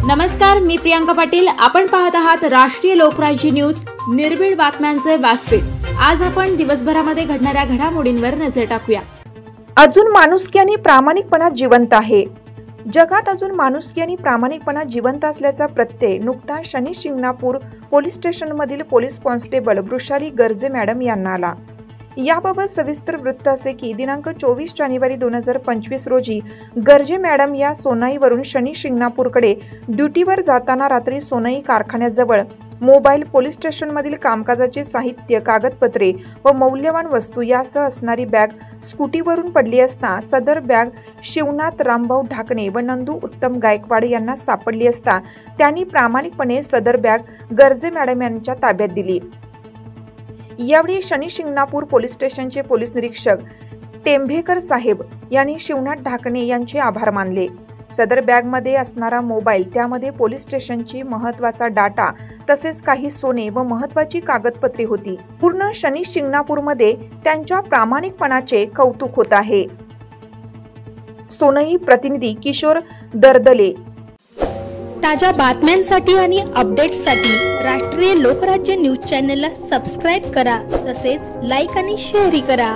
नमस्कार, मी प्रियांका पाटील। आपण पाहत आहात राष्ट्रीय लोकराज्य न्यूज, निर्भीड बातम्यांचे व्यासपीठ। आज आपण दिवसभरामध्ये घडणाऱ्या घडामोडींवर नजर टाकूया। अजून माणुसकी आणि प्रामाणिकपणा जिवंत आहे। जगात अजून माणुसकी आणि प्रामाणिकपणा जिवंत असल्याचा प्रत्यय नुकता शनी शिंगणापूर पोलीस स्टेशनमधील police constable Vrushali Garje madam यांना आला। याबाबत सविस्तर वृत्त असे की दिनांक 24 जानेवारी 2025 रोजी गर्जे मॅडम या सोनाईवरून शनी शिंगणापूरकडे ड्युटीवर जाताना रात्री सोनाई कारखान्याजवळ मोबाईल, पोलीस स्टेशनमधील कामकाजाचे साहित्य, कागदपत्रे व मौल्यवान वस्तू यासह असणारी बॅग स्कूटीवरून पडली असता सदर बॅग शिवनाथ रामभाऊ ढाकणे व नंदू उत्तम गायकवाड यांना सापडली असता त्यांनी प्रामाणिकपणे सदर बॅग गर्जे मॅडम यांच्या ताब्यात दिली। यावेळी शनी शिंगणापूर पोलीस स्टेशनचे पोलीस निरीक्षक टेंभेकर साहेब यांनी शिवनाथ ढाकणे यांचे आभार मानले। सदर बॅगमध्ये असणारा मोबाईल, त्यामध्ये पोलीस स्टेशनची महत्त्वाचा डाटा तसेच काही सोने व महत्त्वाची कागदपत्रे होती। पूर्ण शनी शिंगणापूरमध्ये त्यांच्या प्रामाणिकपणाचे कौतुक होत आहे। सोनई प्रतिनिधी किशोर दरदले। ताज्या बातम्यांसाठी आणि अपडेट्ससाठी राष्ट्रीय लोकराज्य न्यूज चॅनलला सबस्क्राईब करा, तसेच लाईक आणि शेअर करा।